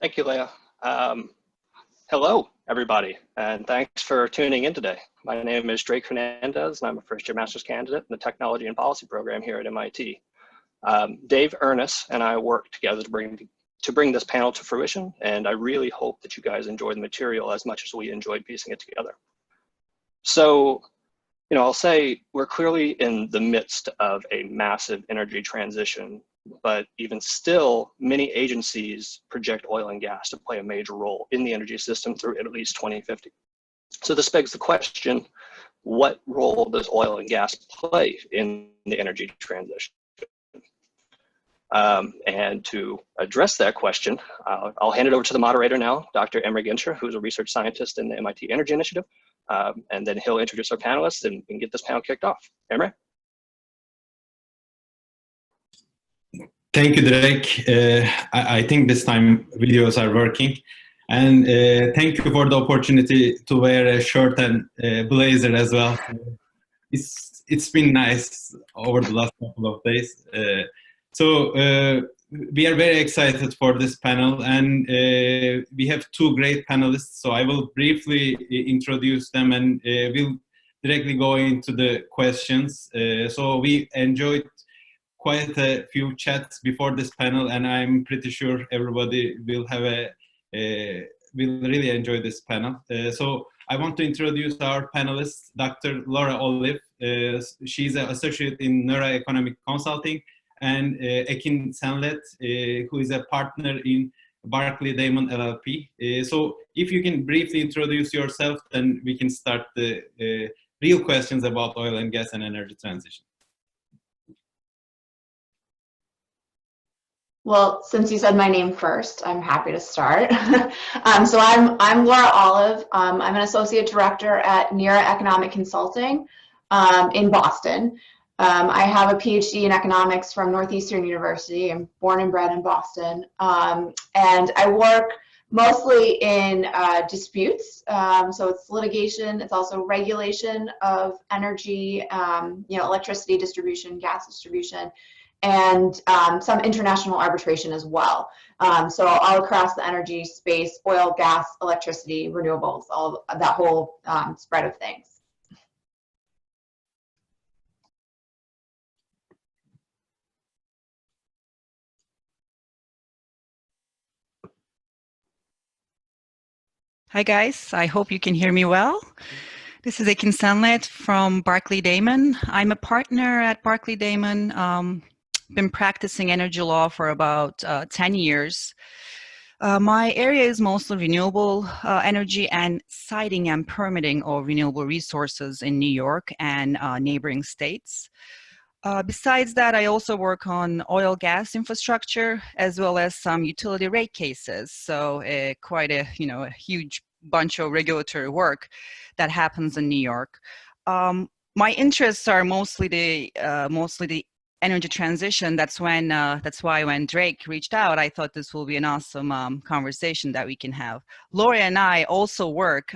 Thank you, Leah. Hello, everybody, and thanks for tuning in today. My name is Drake Hernandez, and I'm a first-year master's candidate in the Technology and Policy program here at MIT. Dave Ernest and I worked together to bring this panel to fruition, and I really hope that you guys enjoy the material as much as we enjoyed piecing it together. So, I'll say we're clearly in the midst of a massive energy transition, but even still, many agencies project oil and gas to play a major role in the energy system through at least 2050. So this begs the question, what role does oil and gas play in the energy transition? And to address that question, I'll hand it over to the moderator now, Dr. Emre Gencer, who's a research scientist in the MIT Energy Initiative, and then he'll introduce our panelists and get this panel kicked off. Emre? Thank you, Drake. I think this time videos are working. And thank you for the opportunity to wear a shirt and blazer as well. It's been nice over the last couple of days. So we are very excited for this panel, and we have two great panelists. So I will briefly introduce them, and we'll directly go into the questions. So we enjoyed quite a few chats before this panel, and I'm pretty sure everybody will have will really enjoy this panel. So I want to introduce our panelists, Dr. Laura Olive. She's an associate in NERA Economic Consulting, and Ekin Senlet, who is a partner in Barclay, Damon LLP. So if you can briefly introduce yourself, then we can start the real questions about oil and gas and energy transition. Well, since you said my name first, I'm happy to start. So I'm Laura Olive. I'm an associate director at NERA Economic Consulting in Boston. I have a PhD in economics from Northeastern University. I'm born and bred in Boston. And I work mostly in disputes. So it's litigation. It's also regulation of energy, electricity distribution, gas distribution, and some international arbitration as well. So all across the energy space, oil, gas, electricity, renewables, all that whole spread of things. Hi guys, I hope you can hear me well. This is Ekin Senlet from Barclay Damon. I'm a partner at Barclay Damon. Been practicing energy law for about 10 years. My area is mostly renewable energy and siting and permitting of renewable resources in New York and neighboring states. Besides that, I also work on oil gas infrastructure as well as some utility rate cases. So quite a huge bunch of regulatory work that happens in New York. My interests are mostly the energy transition. That's why when Drake reached out, I thought this will be an awesome conversation that we can have. Laura and I also work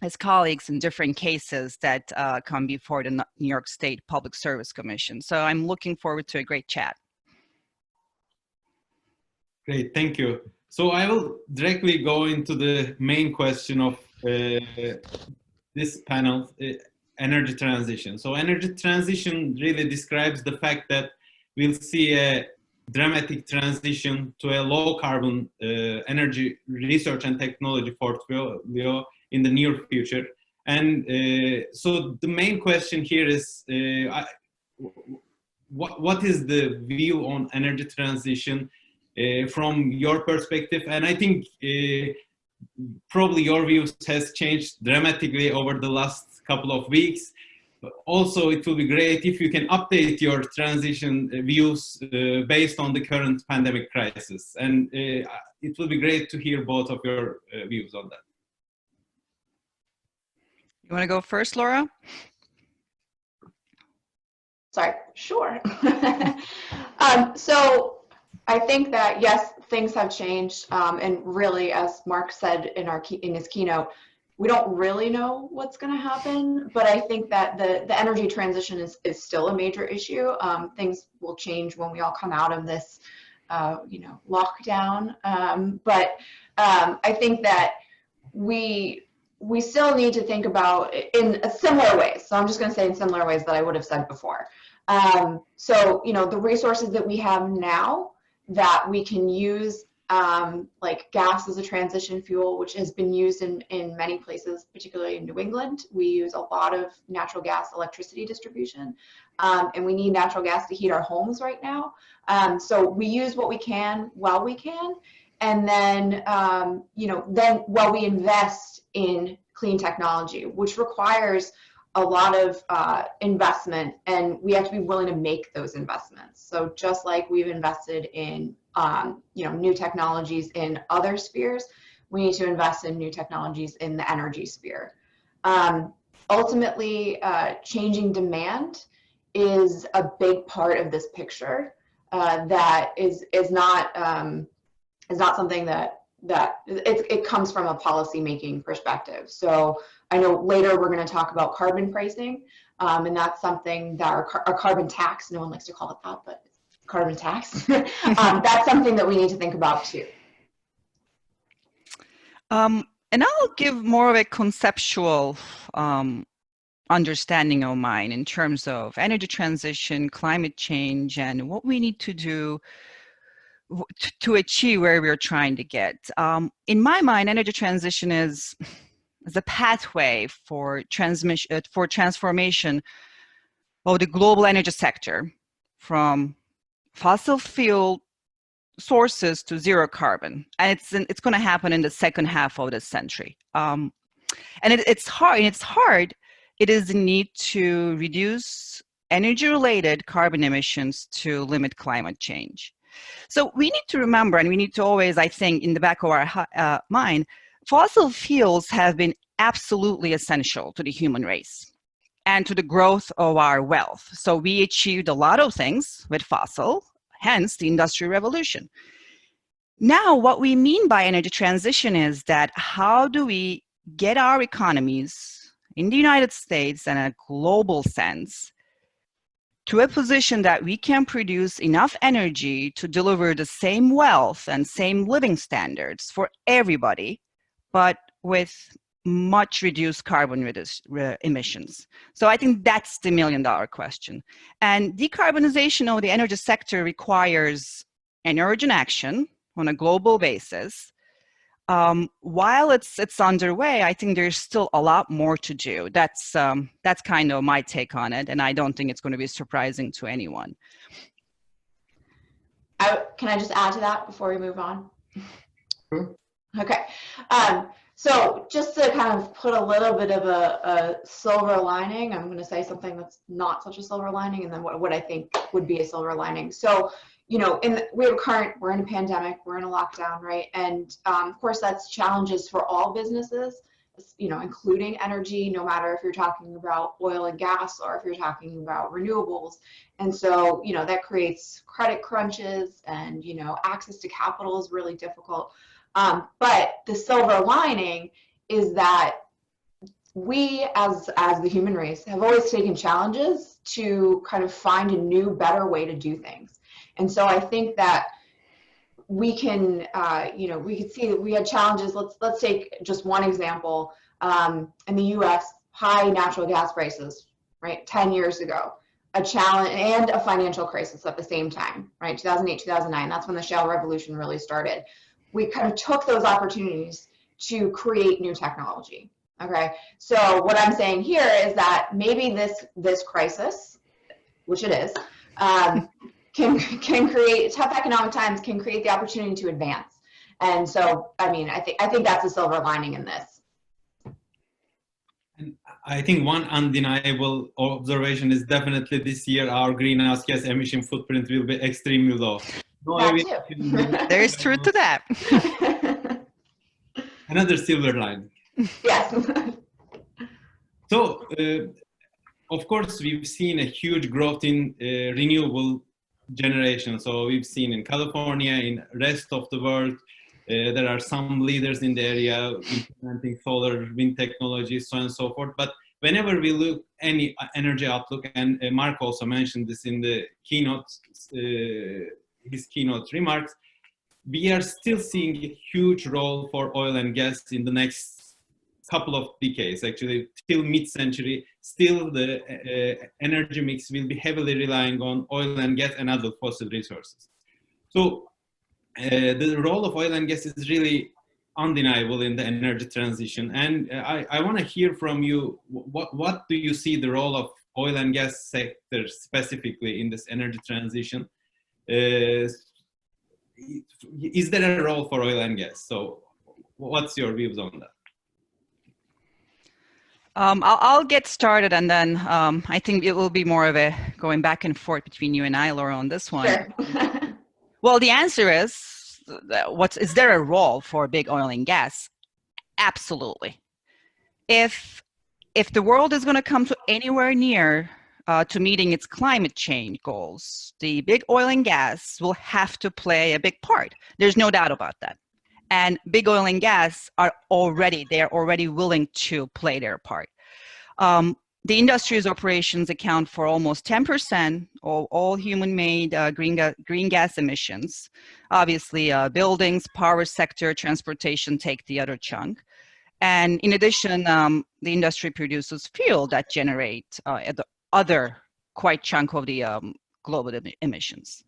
as colleagues in different cases that come before the New York State Public Service Commission. So I'm looking forward to a great chat. Great, thank you. So I will directly go into the main question of this panel, energy transition. So energy transition really describes the fact that we'll see a dramatic transition to a low carbon energy research and technology portfolio in the near future. And so the main question here is, what is the view on energy transition from your perspective? And I think probably your views has changed dramatically over the last couple of weeks. Also, it will be great if you can update your transition views based on the current pandemic crisis. And it will be great to hear both of your views on that. You want to go first, Laura? Sorry, sure. So I think that, yes, things have changed. And really, as Mark said in his keynote, we don't really know what's going to happen, but I think that the energy transition is still a major issue. Things will change when we all come out of this lockdown. But I think that we still need to think about in a similar ways. So I'm just going to say in similar ways that I would have said before. So, the resources that we have now that we can use, like gas as a transition fuel, which has been used in many places, particularly in New England. We use a lot of natural gas electricity distribution, and we need natural gas to heat our homes right now. So we use what we can while we can, and then, then while we invest in clean technology, which requires a lot of investment, and we have to be willing to make those investments. So just like we've invested in new technologies in other spheres, we need to invest in new technologies in the energy sphere. Ultimately, changing demand is a big part of this picture. That is not something that it comes from a policy making perspective. So I know later we're going to talk about carbon pricing, and that's something that our carbon tax, no one likes to call it that, but it's carbon tax. That's something that we need to think about too. And I'll give more of a conceptual understanding of mine in terms of energy transition, climate change, and what we need to do to achieve where we're trying to get. In my mind, energy transition is a pathway for transformation of the global energy sector from fossil fuel sources to zero carbon, and it's going to happen in the second half of this century. And it's hard. It is the need to reduce energy-related carbon emissions to limit climate change. So we need to remember, and we need to always, I think, in the back of our mind, fossil fuels have been absolutely essential to the human race and to the growth of our wealth. So we achieved a lot of things with fossil, hence the Industrial Revolution. Now, what we mean by energy transition is that how do we get our economies in the United States and a global sense to a position that we can produce enough energy to deliver the same wealth and same living standards for everybody, but with much reduced carbon emissions. So I think that's the million-dollar question. And decarbonization of the energy sector requires an urgent action on a global basis. While it's underway, I think there's still a lot more to do. That's kind of my take on it, and I don't think it's going to be surprising to anyone. Can I just add to that before we move on? Sure. Okay. So just to kind of put a little bit of a silver lining, I'm going to say something that's not such a silver lining, and then what I think would be a silver lining. So, we're in a pandemic, we're in a lockdown, right? And of course, that's challenges for all businesses, including energy, no matter if you're talking about oil and gas or if you're talking about renewables. And so, that creates credit crunches, and, access to capital is really difficult. But the silver lining is that we, as the human race, have always taken challenges to kind of find a new, better way to do things. And so I think that we can, we could see that we had challenges. Let's take just one example. In the U.S., high natural gas prices, right? 10 years ago, a challenge and a financial crisis at the same time, right? 2008, 2009. That's when the shale revolution really started. We kind of took those opportunities to create new technology. Okay, so what I'm saying here is that maybe this crisis, which it is, can create tough economic times, can create the opportunity to advance. And so, I think that's a silver lining in this. And I think one undeniable observation is definitely this year our greenhouse gas emission footprint will be extremely low. There is truth to that. Another silver lining. Yes. So, of course, we've seen a huge growth in renewable generation. So we've seen in California, in rest of the world, there are some leaders in the area implementing solar, wind technologies, so on and so forth. But whenever we look any energy outlook, and Mark also mentioned this in the keynote his keynote remarks, we are still seeing a huge role for oil and gas in the next couple of decades. Actually, till mid-century, still the energy mix will be heavily relying on oil and gas and other fossil resources. So the role of oil and gas is really undeniable in the energy transition. And I want to hear from you, what do you see the role of oil and gas sector specifically in this energy transition? Is there a role for oil and gas? So what's your views on that? I'll get started, and then I think it will be more of a going back and forth between you and I, Laura, on this one. Sure. Well, the answer is, is there a role for big oil and gas? Absolutely. If the world is going to come to anywhere near to meeting its climate change goals, the big oil and gas will have to play a big part. There's no doubt about that. And big oil and gas are already willing to play their part. The industry's operations account for almost 10% of all human-made green gas emissions. Obviously, buildings, power sector, transportation take the other chunk. And in addition, the industry produces fuel that generate the other quite chunk of the global emissions.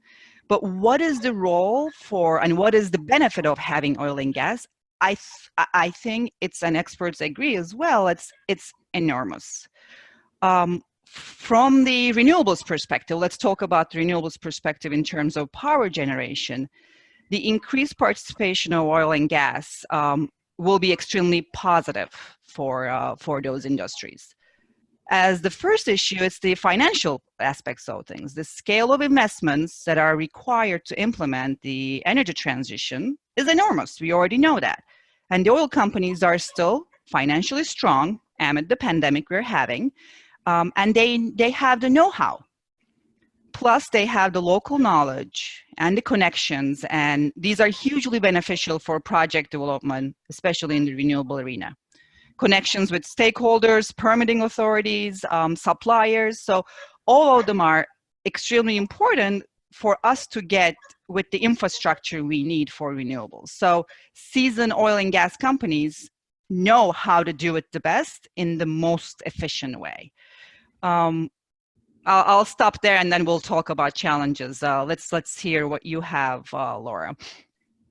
But what is the role for, and what is the benefit of having oil and gas? I think it's, and experts agree as well, it's enormous. From the renewables perspective, let's talk about the renewables perspective in terms of power generation. The increased participation of oil and gas will be extremely positive for those industries. As the first issue, it's the financial aspects of things. The scale of investments that are required to implement the energy transition is enormous. We already know that. And the oil companies are still financially strong amid the pandemic we're having. And they have the know-how. Plus, they have the local knowledge and the connections. And these are hugely beneficial for project development, especially in the renewable arena. Connections with stakeholders, permitting authorities, suppliers. So all of them are extremely important for us to get with the infrastructure we need for renewables. So seasoned oil and gas companies know how to do it the best in the most efficient way. I'll stop there, and then we'll talk about challenges. Let's hear what you have, Laura.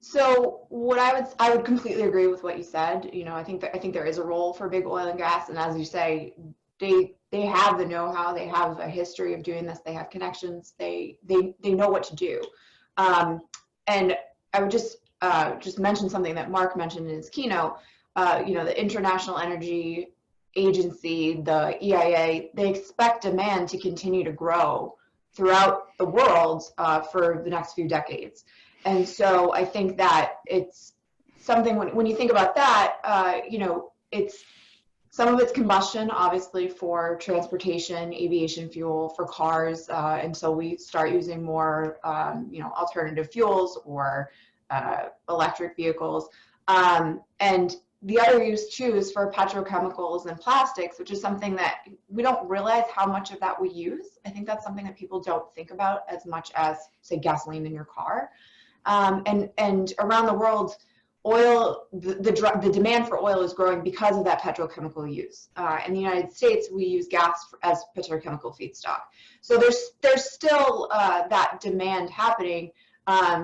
So what I would completely agree with what you said. You know, I think there is a role for big oil and gas, and as you say, they have the know-how, they have a history of doing this, they have connections, they know what to do. And I would just mention something that Mark mentioned in his keynote. You know, the International Energy Agency, the EIA, they expect demand to continue to grow throughout the world for the next few decades. And so I think that it's something, when you think about that, you know, it's some of it's combustion, obviously, for transportation, aviation fuel, for cars. And so we start using more, you know, alternative fuels or electric vehicles. And the other use too is for petrochemicals and plastics, which is something that we don't realize how much of that we use. I think that's something that people don't think about as much as, say, gasoline in your car. And around the world, oil, the demand for oil is growing because of that petrochemical use. In the United States, we use gas as petrochemical feedstock. So there's still that demand happening.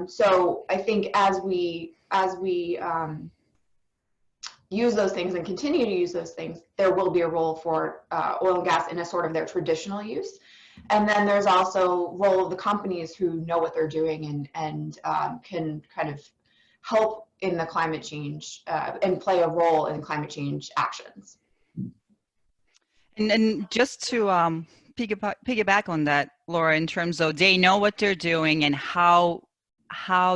So I think as we use those things and continue to use those things, there will be a role for oil and gas in a sort of their traditional use. And then there's also role of the companies who know what they're doing and can kind of help in the climate change and play a role in climate change actions. And just to piggyback on that, Laura, in terms of they know what they're doing and how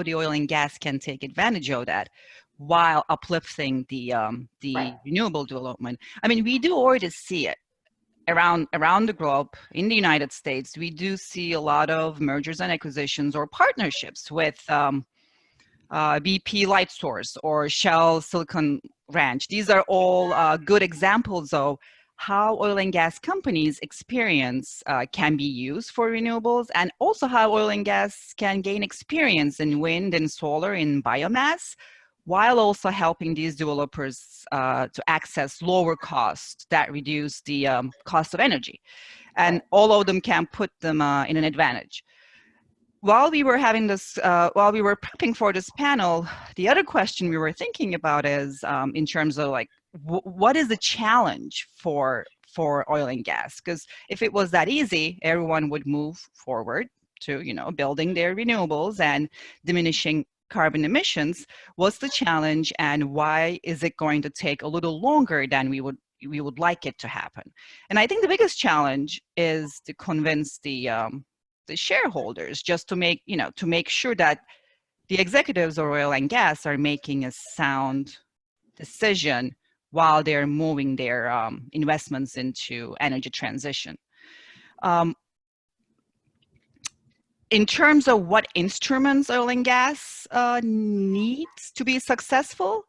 the oil and gas can take advantage of that while uplifting the Right. renewable development. I mean, we do already see it around the globe. In the United States, we do see a lot of mergers and acquisitions or partnerships with BP Lightsource or Shell Silicon Ranch. These are all good examples of how oil and gas companies' experience can be used for renewables, and also how oil and gas can gain experience in wind and solar in biomass, while also helping these developers to access lower costs that reduce the cost of energy. And all of them can put them in an advantage. While we were having this, while we were prepping for this panel, the other question we were thinking about is in terms of like, what is the challenge for oil and gas? Because if it was that easy, everyone would move forward to, you know, building their renewables and diminishing carbon emissions. What's the challenge, and why is it going to take a little longer than we would like it to happen? And I think the biggest challenge is to convince the shareholders, just to make, you know, to make sure that the executives of oil and gas are making a sound decision while they're moving their investments into energy transition. In terms of what instruments oil and gas needs to be successful,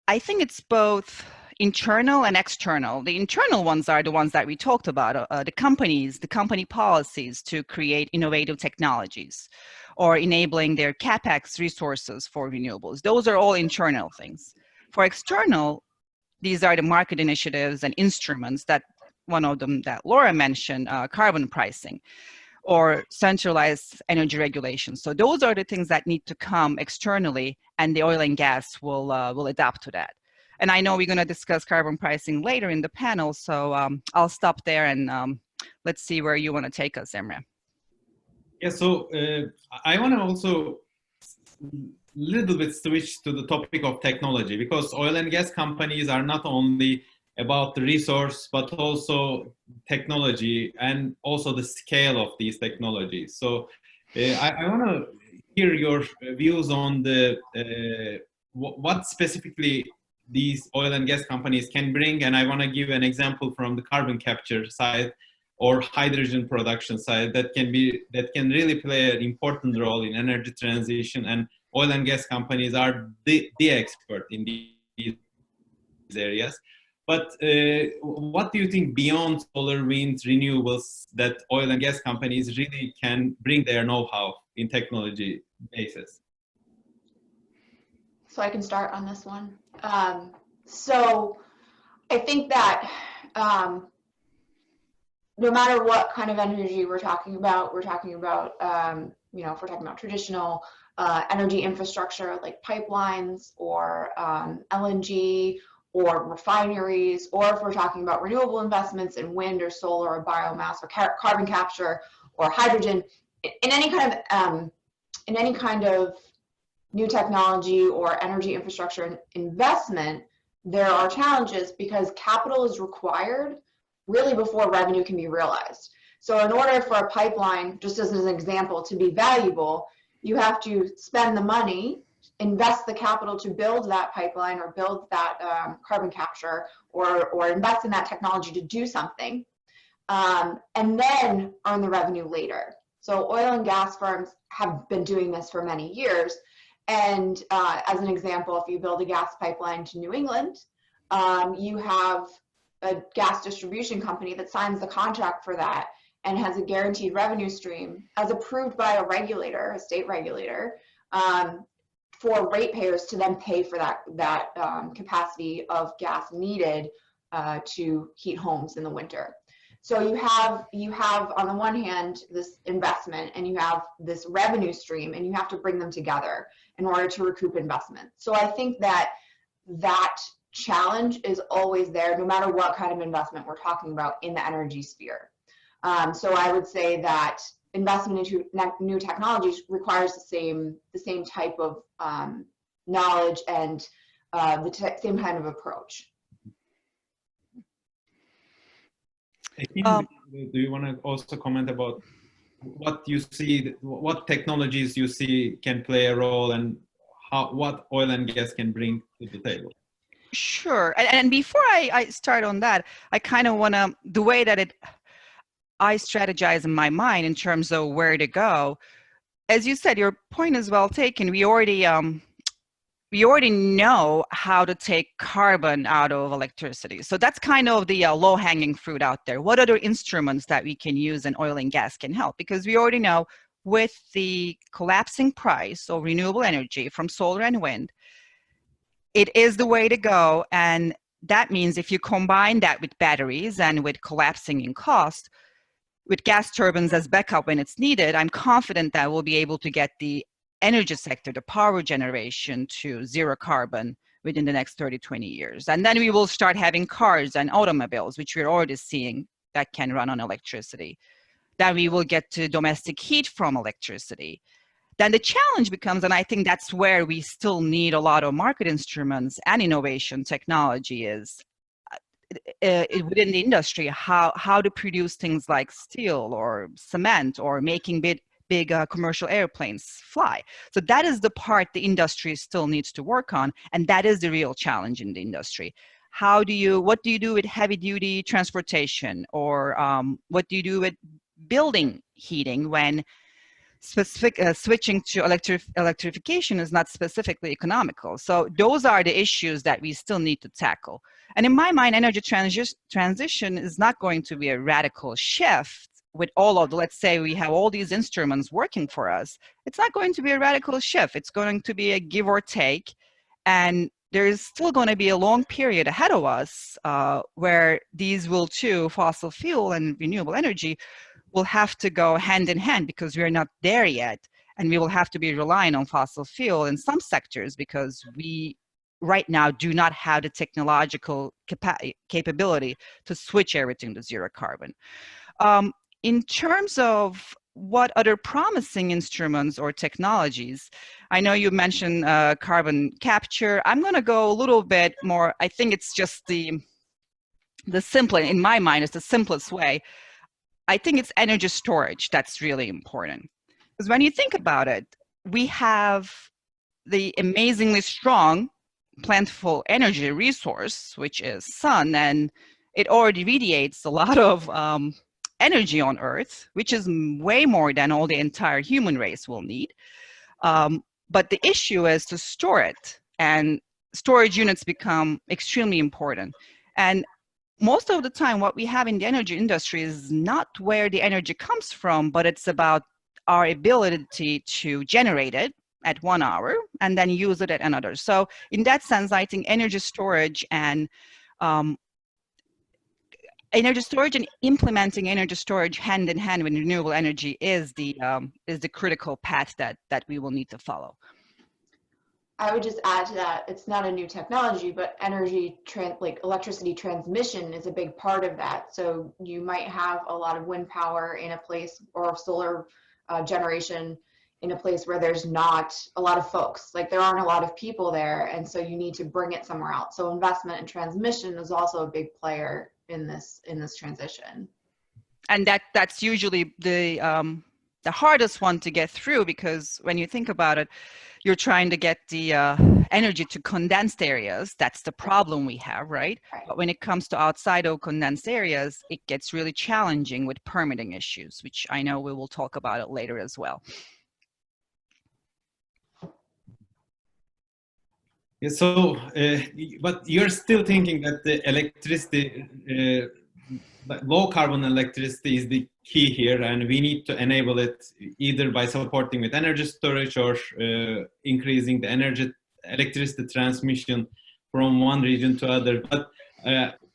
I think it's both internal and external. The internal ones are the ones that we talked about, the company policies to create innovative technologies or enabling their CapEx resources for renewables. Those are all internal things. For external, these are the market initiatives and instruments that, one of them that Laura mentioned, carbon pricing or centralized energy regulation. So those are the things that need to come externally, and the oil and gas will adapt to that. And I know we're going to discuss carbon pricing later in the panel, so I'll stop there and let's see where you want to take us, Emre. Yeah, so I want to also little bit switch to the topic of technology, because oil and gas companies are not only about the resource, but also technology and also the scale of these technologies. So I want to hear your views on the what specifically these oil and gas companies can bring. And I want to give an example from the carbon capture side or hydrogen production side that can really play an important role in energy transition, and oil and gas companies are the expert in these areas. But what do you think beyond solar, wind, renewables that oil and gas companies really can bring their know-how in technology basis? So I can start on this one. So I think that no matter what kind of energy we're talking about, you know, if we're talking about traditional energy infrastructure like pipelines or LNG or refineries, or if we're talking about renewable investments in wind or solar or biomass or carbon capture or hydrogen, in any kind of new technology or energy infrastructure investment, there are challenges because capital is required really before revenue can be realized. So in order for a pipeline, just as an example, to be valuable, you have to spend the money, invest the capital to build that pipeline or build that carbon capture or invest in that technology to do something, and then earn the revenue later. So oil and gas firms have been doing this for many years. And as an example, if you build a gas pipeline to New England, you have a gas distribution company that signs the contract for that and has a guaranteed revenue stream as approved by a regulator, a state regulator, for ratepayers to then pay for that capacity of gas needed to heat homes in the winter. So you have on the one hand this investment and you have this revenue stream, and you have to bring them together in order to recoup investment. So I think that challenge is always there, no matter what kind of investment we're talking about in the energy sphere. So I would say that investment into new technologies requires the same type of knowledge and same kind of approach. Ekin, do you want to also comment about what you see, what technologies you see can play a role, and what oil and gas can bring to the table? Sure. And before I start on that, I kind of want to, the way that I strategize in my mind in terms of where to go. As you said, your point is well taken. We already we already know how to take carbon out of electricity. So that's kind of the low-hanging fruit out there. What other instruments that we can use in oil and gas can help? Because we already know with the collapsing price of renewable energy from solar and wind, it is the way to go. And that means if you combine that with batteries and with collapsing in cost, with gas turbines as backup when it's needed, I'm confident that we'll be able to get the energy sector, the power generation, to zero carbon within the next 30, 20 years. And then we will start having cars and automobiles, which we're already seeing that can run on electricity. Then we will get to domestic heat from electricity. Then the challenge becomes, and I think that's where we still need a lot of market instruments and innovation technology is, within the industry, how to produce things like steel or cement or making big commercial airplanes fly. So that is the part the industry still needs to work on, and that is the real challenge in the industry. What do you do with heavy duty transportation, or what do you do with building heating when switching to electrification is not specifically economical? So those are the issues that we still need to tackle. And in my mind, energy transition is not going to be a radical shift with all of the, let's say we have all these instruments working for us. It's not going to be a radical shift. It's going to be a give or take. And there's still going to be a long period ahead of us where these will too, fossil fuel and renewable energy, will have to go hand in hand, because we're not there yet. And we will have to be relying on fossil fuel in some sectors because we right now do not have the technological capability to switch everything to zero carbon. In terms of what other promising instruments or technologies, I know you mentioned carbon capture. I'm going to go a little bit more. I think it's just the simplest, in my mind, it's the simplest way. I think it's energy storage that's really important. Because when you think about it, we have the amazingly strong, plentiful energy resource, which is sun, and it already radiates a lot of energy on Earth, which is way more than all the entire human race will need. But the issue is to store it, and storage units become extremely important. And most of the time, what we have in the energy industry is not where the energy comes from, but it's about our ability to generate it at 1 hour and then use it at another. So in that sense, I think energy storage and implementing energy storage hand in hand with renewable energy is the critical path that we will need to follow. I would just add to that, it's not a new technology, but like electricity transmission is a big part of that. So you might have a lot of wind power in a place, or solar generation in a place where there's not a lot of folks, like there aren't a lot of people there, and so you need to bring it somewhere else. So investment in transmission is also a big player in this transition. And that's usually the hardest one to get through, because when you think about it, you're trying to get the energy to condensed areas. That's the problem we have, right? But when it comes to outside of condensed areas, it gets really challenging with permitting issues, which I know we will talk about it later as well. Yeah, so, but you're still thinking that the electricity, low carbon electricity is the key here, and we need to enable it either by supporting with energy storage or increasing the electricity transmission from one region to other. But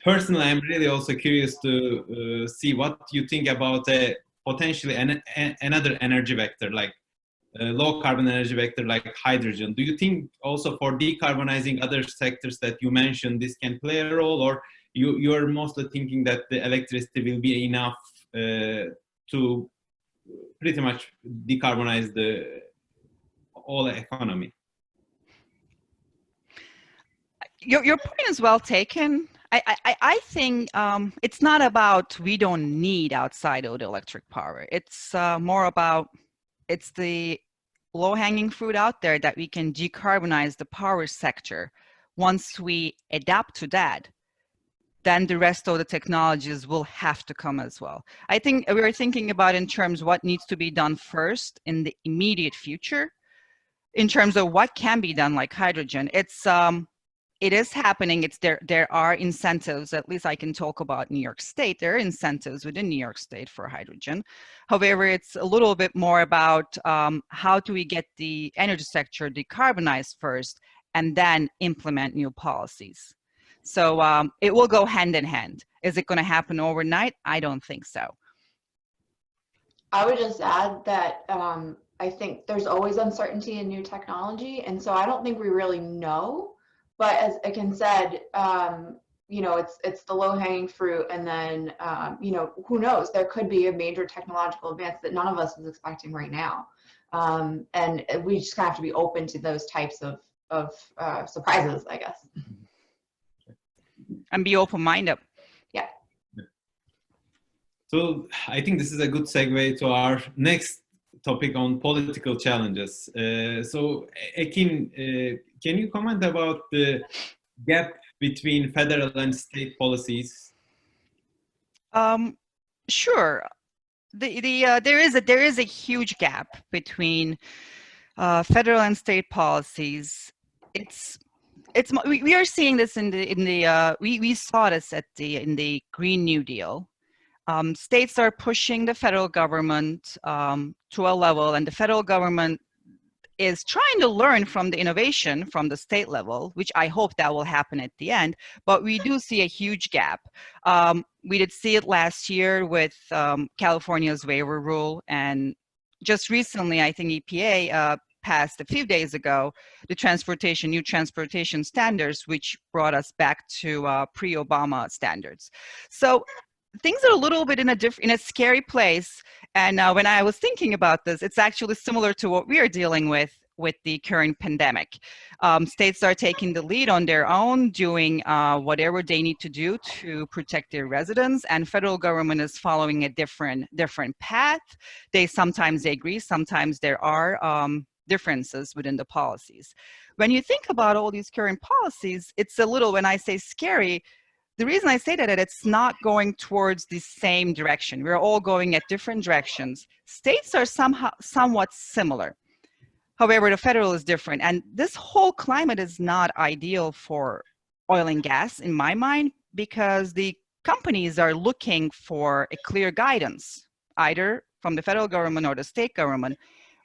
personally, I'm really also curious to see what you think about potentially another energy vector, like low carbon energy vector like hydrogen. Do you think also for decarbonizing other sectors that you mentioned, this can play a role, or you're mostly thinking that the electricity will be enough to pretty much decarbonize the whole economy? Your point is well taken. I think it's not about we don't need outside of the electric power. It's more about it's the low-hanging fruit out there that we can decarbonize the power sector. Once we adapt to that, then the rest of the technologies will have to come as well. I think we're thinking about in terms what needs to be done first in the immediate future in terms of what can be done, like hydrogen, it is happening. There are incentives, at least I can talk about New York State. There are incentives within New York State for hydrogen. However, it's a little bit more about how do we get the energy sector decarbonized first and then implement new policies. So it will go hand in hand. Is it going to happen overnight? I don't think so. I would just add that I think there's always uncertainty in new technology, and so I don't think we really know. But as Ekin said, you know, it's the low-hanging fruit, and then you know, who knows? There could be a major technological advance that none of us is expecting right now, and we just kind of have to be open to those types of surprises, I guess. And be open-minded. Yeah. So I think this is a good segue to our next topic on political challenges. So Ekin, can you comment about the gap between federal and state policies? Sure. There is a huge gap between federal and state policies. We are seeing this we saw this in the Green New Deal. States are pushing the federal government to a level, and the federal government is trying to learn from the innovation from the state level, which I hope that will happen at the end. But we do see a huge gap. We did see it last year with California's waiver rule, and just recently, I think EPA passed a few days ago the new transportation standards, which brought us back to pre-Obama standards. So things are a little bit in a scary place. And when I was thinking about this, it's actually similar to what we are dealing with the current pandemic. States are taking the lead on their own, doing whatever they need to do to protect their residents, and federal government is following a different path. Sometimes they agree, sometimes there are differences within the policies. When you think about all these current policies, it's a little, when I say scary, the reason I say that it's not going towards the same direction. We're all going at different directions. States are somewhat similar. However, the federal is different. And this whole climate is not ideal for oil and gas, in my mind, because the companies are looking for a clear guidance, either from the federal government or the state government.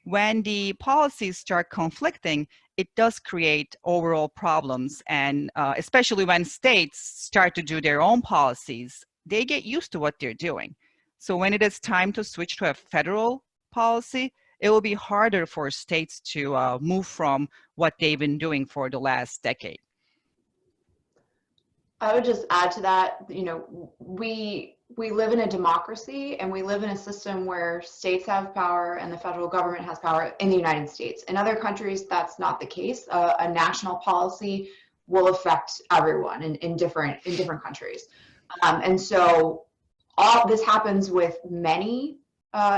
When the policies start conflicting, it does create overall problems. And especially when states start to do their own policies, they get used to what they're doing. So when it is time to switch to a federal policy, it will be harder for states to move from what they've been doing for the last decade. I would just add to that, you know, we live in a democracy, and we live in a system where states have power and the federal government has power in the United States. In other countries, that's not the case. A national policy will affect everyone in different countries. And so all this happens with many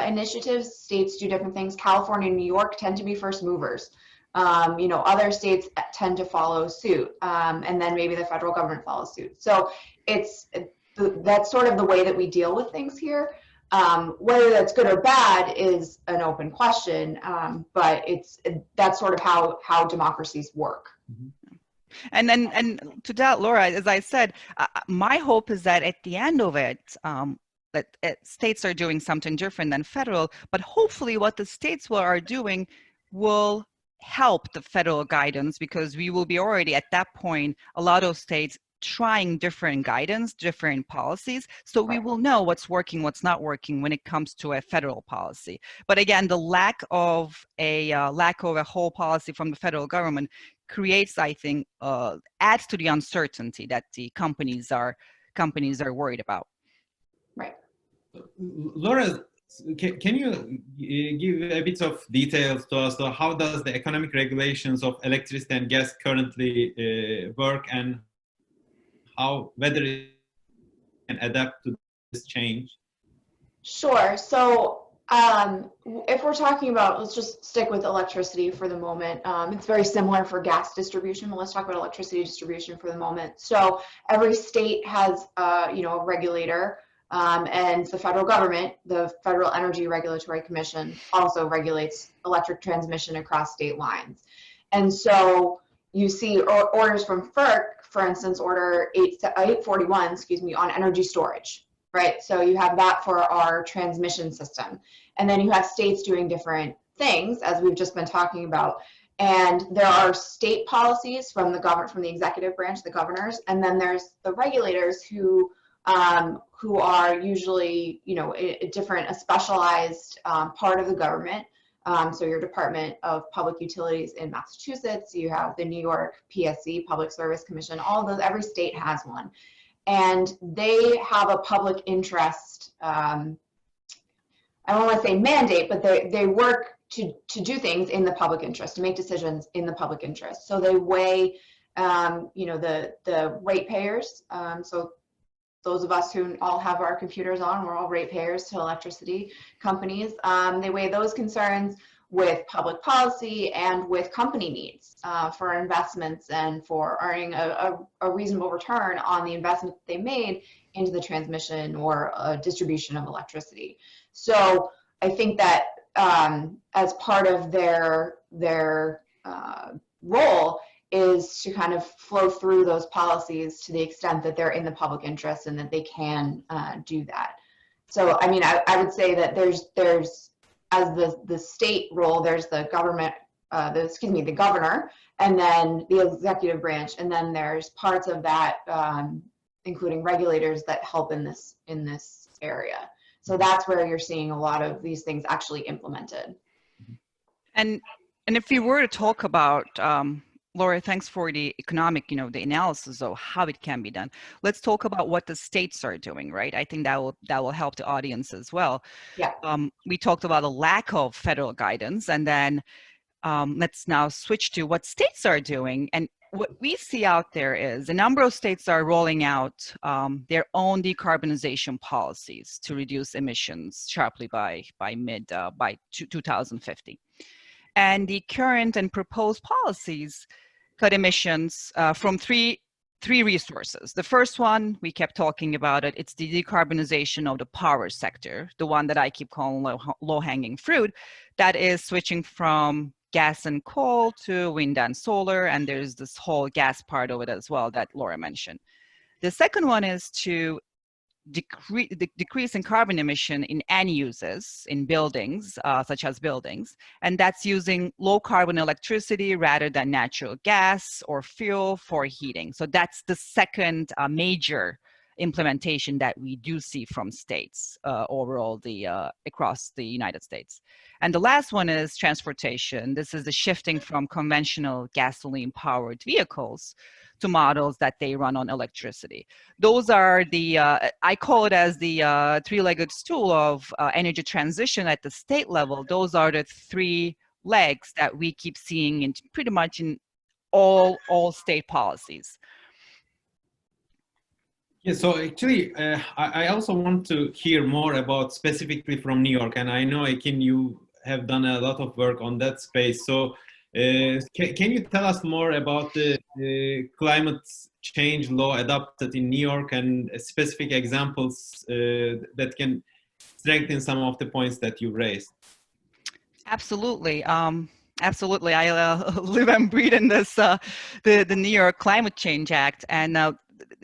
initiatives. States do different things. California and New York tend to be first movers. You know, other states tend to follow suit, and then maybe the federal government follows suit. So that's sort of the way that we deal with things here. Whether that's good or bad is an open question, but that's sort of how democracies work. And to that, Laura, as I said, my hope is that at the end of it, that states are doing something different than federal, but hopefully what the states are doing will help the federal guidance, because we will be already at that point, a lot of states trying different guidance, different policies, so we will know what's working, what's not working when it comes to a federal policy. But again, the lack of a whole policy from the federal government creates, I think, adds to the uncertainty that the companies are worried about. Right. Laura, can you give a bit of details to us? So how does the economic regulations of electricity and gas currently work, and whether it can adapt to this change? Sure. So if we're talking about, let's just stick with electricity for the moment. It's very similar for gas distribution, but let's talk about electricity distribution for the moment. So every state has, you know, a regulator. And the federal government, the Federal Energy Regulatory Commission, also regulates electric transmission across state lines. And so you see orders from FERC, for instance, Order 841, excuse me, on energy storage, right? So you have that for our transmission system. And then you have states doing different things, as we've just been talking about. And there are state policies from the executive branch, the governors, and then there's the regulators who are usually, a specialized part of the government. So your Department of Public Utilities in Massachusetts, you have the New York PSC, Public Service Commission, all of those, every state has one. And they have a public interest, I don't want to say mandate, but they work to do things in the public interest, to make decisions in the public interest. So they weigh, the ratepayers. So those of us who all have our computers on, we're all ratepayers to electricity companies. They weigh those concerns with public policy and with company needs for investments and for earning a reasonable return on the investment they made into the transmission or distribution of electricity. So I think that as part of their role is to kind of flow through those policies to the extent that they're in the public interest and that they can do that. So, I mean, I would say that there's as the state role, there's the government, the governor, and then the executive branch, and then there's parts of that, including regulators that help in this area. So that's where you're seeing a lot of these things actually implemented. And if we were to talk about, Laura, thanks for the economic, the analysis of how it can be done. Let's talk about what the states are doing, right? I think that will help the audience as well. Yeah. We talked about a lack of federal guidance, and then let's now switch to what states are doing. And what we see out there is a number of states are rolling out their own decarbonization policies to reduce emissions sharply by 2050. And the current and proposed policies cut emissions from three resources. The first one, we kept talking about it, it's the decarbonization of the power sector, the one that I keep calling low-hanging fruit, that is switching from gas and coal to wind and solar, and there's this whole gas part of it as well that Laura mentioned. The second one is to decrease in carbon emission in end uses in buildings, such as buildings, and that's using low carbon electricity rather than natural gas or fuel for heating. So that's the second major implementation that we do see from states overall across the United States. And the last one is transportation. This is the shifting from conventional gasoline powered vehicles to models that they run on electricity. Those are the, I call it as the three-legged stool of energy transition at the state level. Those are the three legs that we keep seeing in pretty much in all state policies. Yeah, so actually, I also want to hear more about specifically from New York, and I know, Ekin, you have done a lot of work on that space. So can you tell us more about the climate change law adopted in New York and specific examples that can strengthen some of the points that you raised? Absolutely. Absolutely. I live and breathe in this, the New York Climate Change Act, and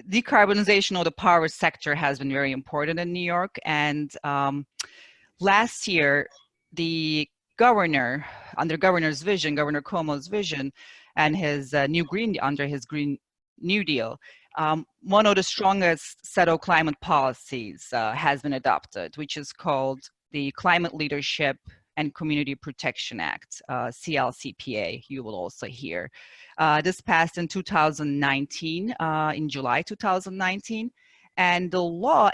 decarbonization of the power sector has been very important in New York. And last year, the governor, under Governor's vision, Governor Cuomo's vision, and his under his Green New Deal, one of the strongest set of climate policies has been adopted, which is called the Climate Leadership and Community Protection Act, CLCPA, you will also hear. This passed in 2019, in July 2019, and the law,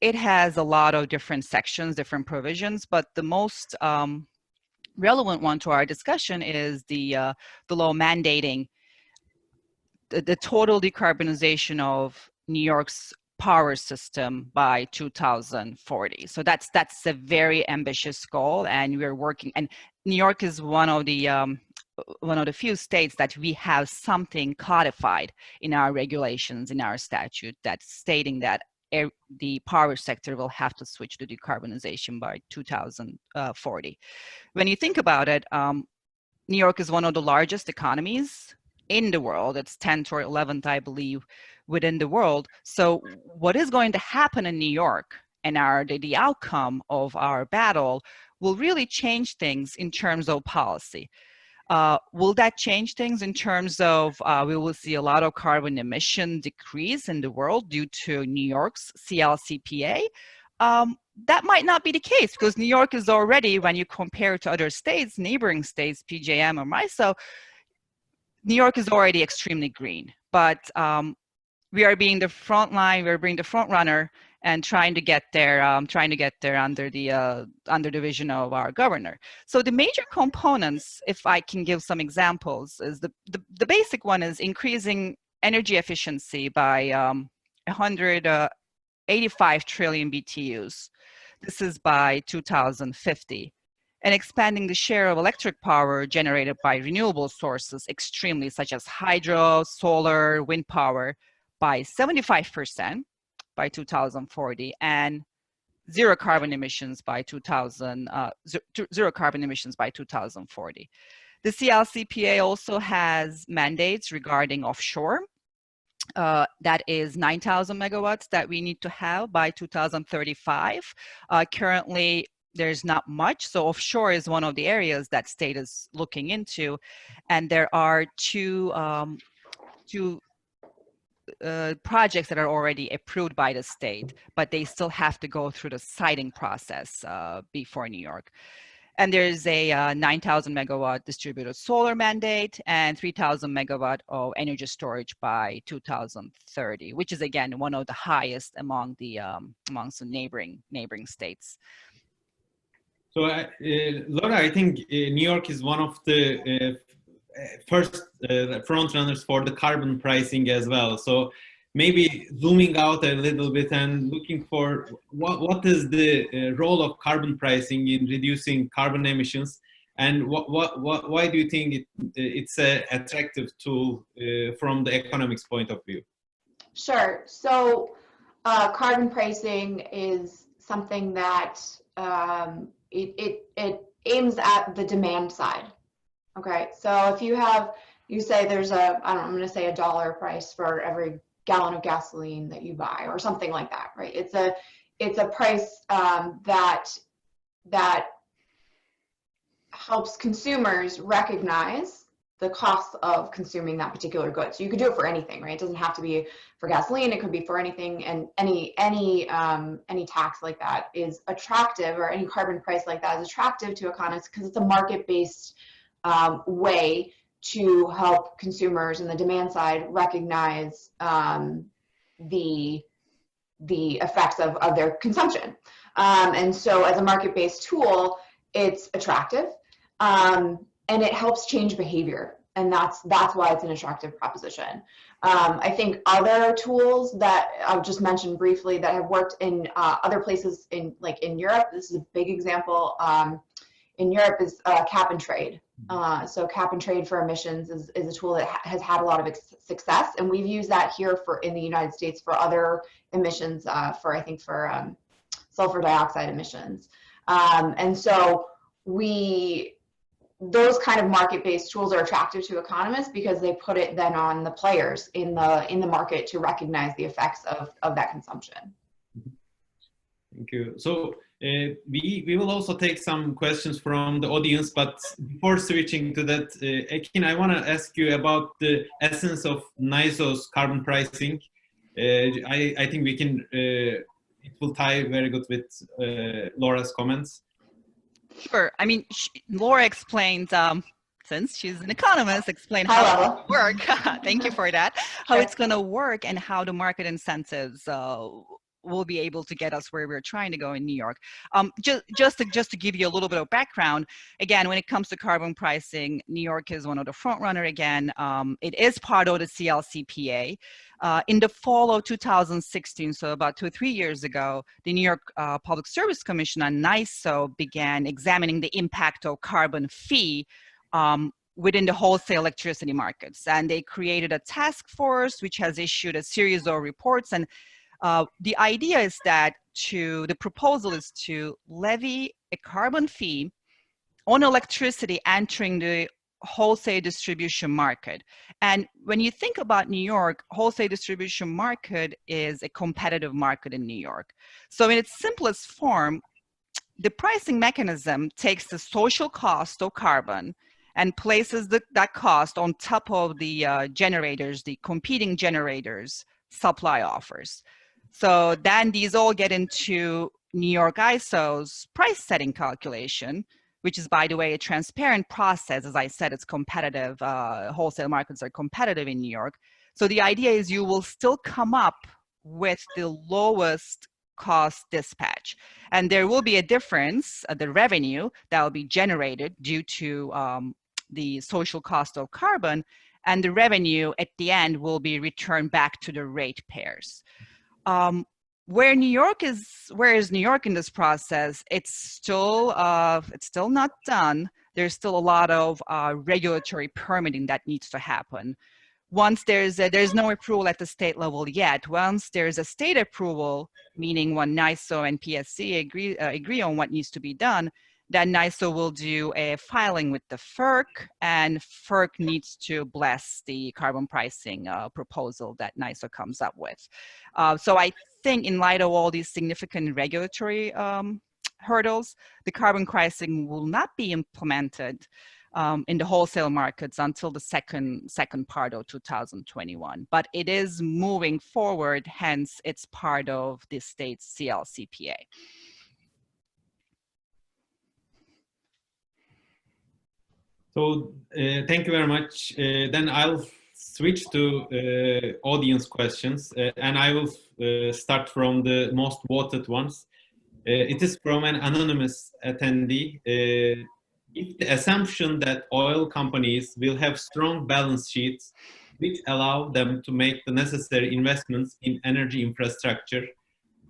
it has a lot of different sections, different provisions, but the most relevant one to our discussion is the law mandating the total decarbonization of New York's power system by 2040. So that's a very ambitious goal, and we're working. And New York is one of the few states that we have something codified in our regulations, in our statute, that's stating that the power sector will have to switch to decarbonization by 2040. When you think about it, New York is one of the largest economies in the world. It's 10th or 11th, I believe, within the world. So what is going to happen in New York and the outcome of our battle will really change things in terms of policy. Will that change things in terms of we will see a lot of carbon emission decrease in the world due to New York's CLCPA? That might not be the case because New York is already, when you compare it to other states, neighboring states, PJM or MISO, New York is already extremely green. But we are being the front line, we're being the front runner and trying to get there under the vision of our governor. So the major components, if I can give some examples, is the basic one is increasing energy efficiency by 185 trillion BTUs. This is by 2050. And expanding the share of electric power generated by renewable sources extremely, such as hydro, solar, wind power, by 75% by 2040, and zero carbon emissions by 2040. The CLCPA also has mandates regarding offshore. That is 9,000 megawatts that we need to have by 2035. Currently, there's not much, so offshore is one of the areas that state is looking into, and there are two projects that are already approved by the state, but they still have to go through the siting process before New York. And there's a 9,000 megawatt distributed solar mandate and 3,000 megawatt of energy storage by 2030, which is again one of the highest among the amongst the neighboring states. So, Laura, I think New York is one of the first front runners for the carbon pricing as well. So maybe zooming out a little bit and looking for what is the role of carbon pricing in reducing carbon emissions, and why do you think it's an attractive tool from the economics point of view? Sure. So carbon pricing is something that it aims at the demand side. Okay, so if you say there's I'm going to say $1 price for every gallon of gasoline that you buy, or something like that, right? It's a price that helps consumers recognize the cost of consuming that particular good. So you could do it for anything, right? It doesn't have to be for gasoline. It could be for anything, and any tax like that is attractive, or any carbon price like that is attractive to economists because it's a market-based way to help consumers in the demand side recognize the effects of their consumption. And so as a market-based tool, it's attractive, and it helps change behavior. And that's why it's an attractive proposition. I think other tools that I'll just mention briefly that have worked in other places in Europe, this is a big example, in Europe is cap and trade. So cap and trade for emissions is a tool that has had a lot of success, and we've used that here in the United States for other emissions, for sulfur dioxide emissions. And so those kind of market-based tools are attractive to economists because they put it then on the players in the market to recognize the effects of that consumption. Thank you. So we will also take some questions from the audience, but before switching to that, Ekin, I want to ask you about the essence of NISO's carbon pricing. I think we can, it will tie very good with Laura's comments. Sure. I mean, Laura explained, since she's an economist, explained how it will work. Thank you for that. How it's going to work and how the market incentives will be able to get us where we're trying to go in New York. Just to give you a little bit of background, again, when it comes to carbon pricing, New York is one of the front runner again. It is part of the CLCPA. In the fall of 2016, so about 2 or 3 years ago, the New York Public Service Commission and NISO began examining the impact of carbon fee within the wholesale electricity markets. And they created a task force which has issued a series of reports. And The idea is that the proposal is to levy a carbon fee on electricity entering the wholesale distribution market. And when you think about New York, wholesale distribution market is a competitive market in New York. So in its simplest form, the pricing mechanism takes the social cost of carbon and places that cost on top of the generators, the competing generators' supply offers. So then these all get into New York ISO's price setting calculation, which is, by the way, a transparent process. As I said, it's competitive. Wholesale markets are competitive in New York. So the idea is you will still come up with the lowest cost dispatch. And there will be a difference, the revenue that will be generated due to the social cost of carbon, and the revenue at the end will be returned back to the ratepayers. Where is New York in this process? It's still not done. There's still a lot of regulatory permitting that needs to happen. Once there's no approval at the state level yet. Once there's a state approval, meaning when NISO and PSC agree on what needs to be done, then NISO will do a filing with the FERC, and FERC needs to bless the carbon pricing proposal that NISO comes up with. So I think in light of all these significant regulatory hurdles, the carbon pricing will not be implemented in the wholesale markets until the second part of 2021. But it is moving forward, hence it's part of the state's CLCPA. So thank you very much. Then I'll switch to audience questions, and I will start from the most voted ones. It is from an anonymous attendee. If the assumption that oil companies will have strong balance sheets which allow them to make the necessary investments in energy infrastructure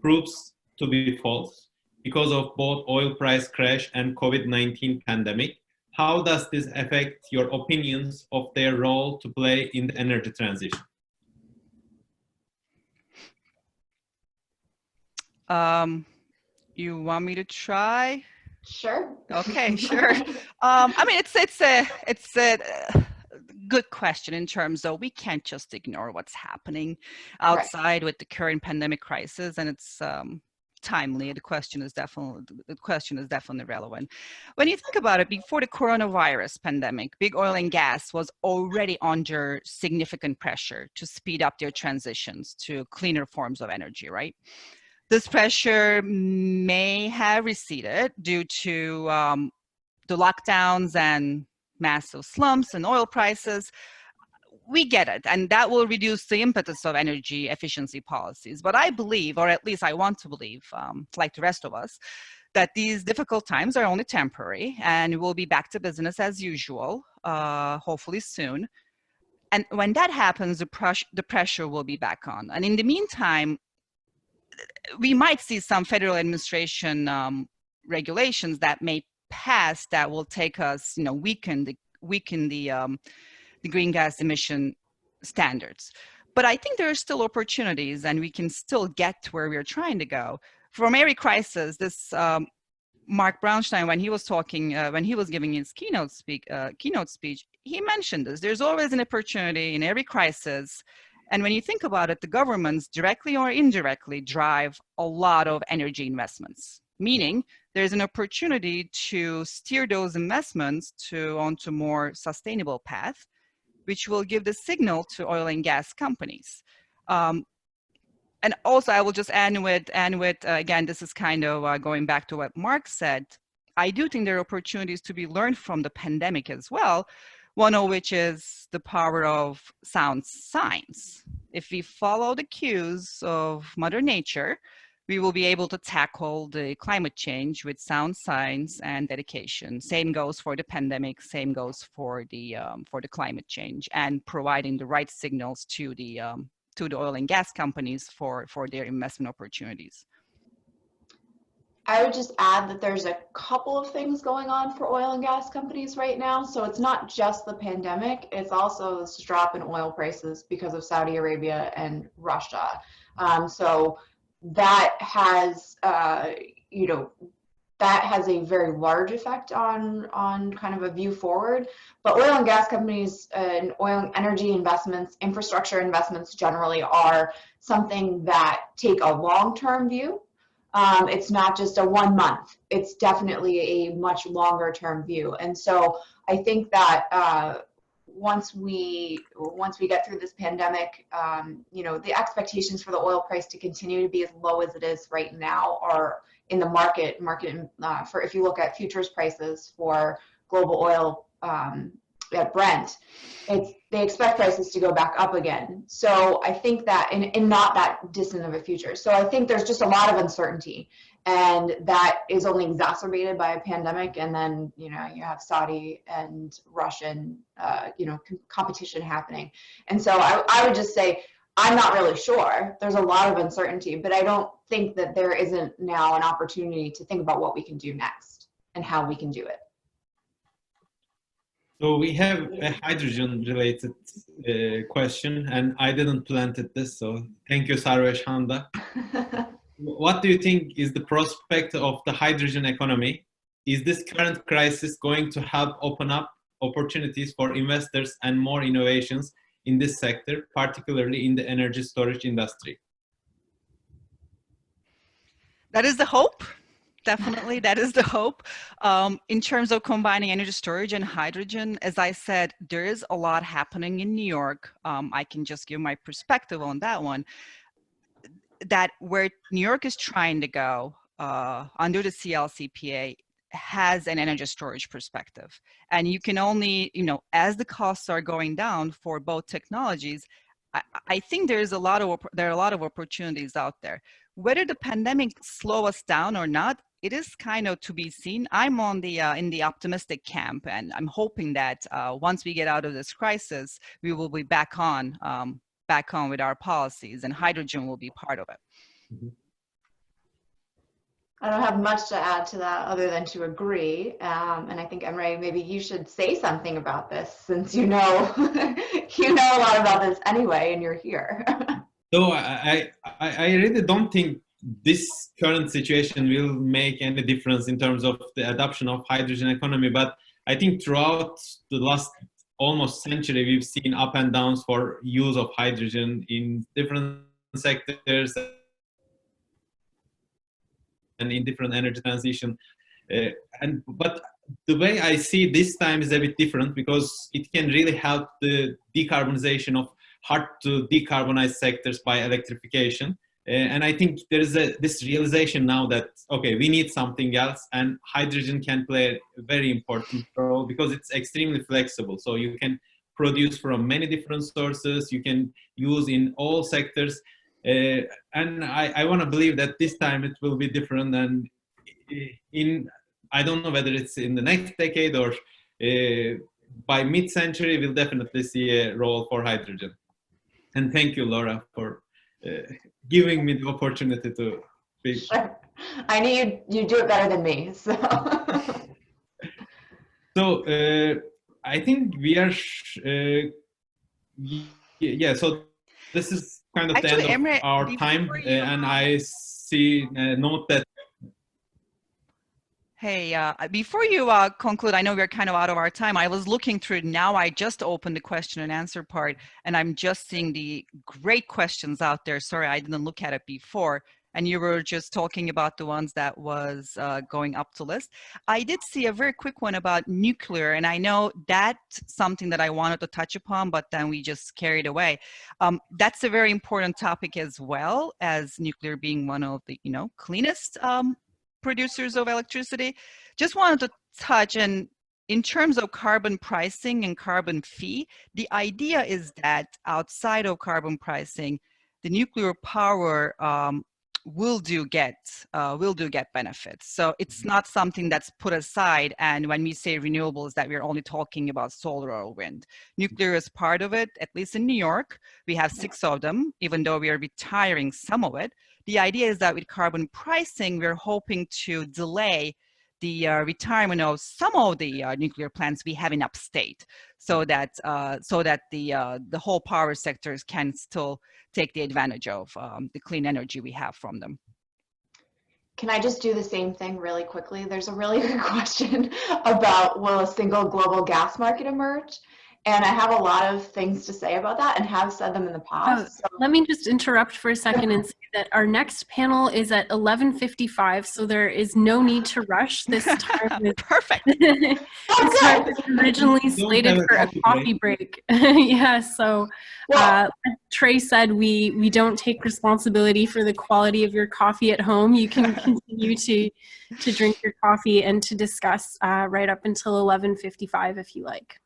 proves to be false because of both oil price crash and COVID-19 pandemic, how does this affect your opinions of their role to play in the energy transition? You want me to try? Sure. Okay, sure. I mean, it's a good question in terms of we can't just ignore what's happening outside with the current pandemic crisis, and it's timely. The question is definitely relevant. When you think about it, before the coronavirus pandemic, big oil and gas was already under significant pressure to speed up their transitions to cleaner forms of energy, right? This pressure may have receded due to the lockdowns and massive slumps in oil prices. We get it, and that will reduce the impetus of energy efficiency policies. But I believe, or at least I want to believe, like the rest of us, that these difficult times are only temporary and we'll be back to business as usual, hopefully soon. And when that happens, the pressure will be back on. And in the meantime, we might see some federal administration regulations that may pass that will take us, weaken the green gas emission standards. But I think there are still opportunities, and we can still get to where we're trying to go. From every crisis, this Mark Brownstein, when he was talking, when he was giving his keynote speech, he mentioned this. There's always an opportunity in every crisis. And when you think about it, the governments directly or indirectly drive a lot of energy investments, meaning there's an opportunity to steer those investments onto more sustainable path, which will give the signal to oil and gas companies. And also, I will just end with again, this is kind of going back to what Mark said. I do think there are opportunities to be learned from the pandemic as well, one of which is the power of sound science. If we follow the cues of Mother Nature, we will be able to tackle the climate change with sound science and dedication. Same goes for the pandemic, same goes for the climate change, and providing the right signals to the oil and gas companies for their investment opportunities. I would just add that there's a couple of things going on for oil and gas companies right now. So it's not just the pandemic, it's also this drop in oil prices because of Saudi Arabia and Russia. So that has, you know, that has a very large effect on kind of a view forward. But oil and gas companies and oil and energy investments, infrastructure investments generally are something that take a long-term view. It's not just a 1 month, it's definitely a much longer term view. And so I think that once we get through this pandemic, you know, the expectations for the oil price to continue to be as low as it is right now are in the market for, if you look at futures prices for global oil at Brent, they expect prices to go back up again. So I think that in not that distant of a future. So I think there's just a lot of uncertainty, and that is only exacerbated by a pandemic. And then, you know, you have Saudi and Russian, you know, competition happening. And so I would just say, I'm not really sure. There's a lot of uncertainty, but I don't think that there isn't now an opportunity to think about what we can do next and how we can do it. So we have a hydrogen-related question, and I didn't plant this, so thank you, Sarvesh Handa. What do you think is the prospect of the hydrogen economy? Is this current crisis going to help open up opportunities for investors and more innovations in this sector, particularly in the energy storage industry? That is the hope. Definitely, that is the hope. In terms of combining energy storage and hydrogen, as I said, there is a lot happening in New York. I can just give my perspective on that one. That where New York is trying to go under the CLCPA has an energy storage perspective. And you can only, you know, as the costs are going down for both technologies, I think there are a lot of opportunities out there. Whether the pandemic slow us down or not, it is kind of to be seen. I'm on the in the optimistic camp, and I'm hoping that once we get out of this crisis, we will be back on with our policies, and hydrogen will be part of it. Mm-hmm. I don't have much to add to that other than to agree. And I think, Emre, maybe you should say something about this, since you know you know a lot about this anyway, and you're here. So I really don't think this current situation will make any difference in terms of the adoption of hydrogen economy. But I think throughout the last almost century, we've seen up and downs for use of hydrogen in different sectors and in different energy transition. But the way I see this time is a bit different, because it can really help the decarbonization of hard to decarbonize sectors by electrification. And I think there is this realization now that, okay, we need something else, and hydrogen can play a very important role because it's extremely flexible. So you can produce from many different sources, you can use in all sectors. And I want to believe that this time it will be different, and I don't know whether it's in the next decade or by mid-century, we'll definitely see a role for hydrogen. And thank you, Laura, for giving me the opportunity to speak. Sure. I knew you do it better than me. So, I think we are, yeah, so this is kind of Actually, the end Emre, of our time, and I see a note that. Hey, before you conclude, I know we're kind of out of our time. I was looking through, now I just opened the question and answer part, and I'm just seeing the great questions out there. Sorry, I didn't look at it before. And you were just talking about the ones that was going up to list. I did see a very quick one about nuclear, and I know that's something that I wanted to touch upon, but then we just carried away. That's a very important topic as well, as nuclear being one of the, you know, cleanest producers of electricity. Just wanted to touch, and in terms of carbon pricing and carbon fee, the idea is that outside of carbon pricing, the nuclear power will do get benefits. So it's not something that's put aside. And when we say renewables, that we're only talking about solar or wind. Nuclear is part of it, at least in New York. We have 6 of them, even though we are retiring some of it. the idea is that with carbon pricing, we're hoping to delay the retirement of some of the nuclear plants we have in upstate, so that the whole power sectors can still take the advantage of the clean energy we have from them. Can I just do the same thing really quickly? There's a really good question about, will a single global gas market emerge? And I have a lot of things to say about that and have said them in the past. So. Let me just interrupt for a second and say that our next panel is at 11:55, so there is no need to rush. This time is perfect. This time was originally slated for a coffee break. Yeah, so like Trey said, we don't take responsibility for the quality of your coffee at home. You can continue to drink your coffee and to discuss right up until 11:55 if you like.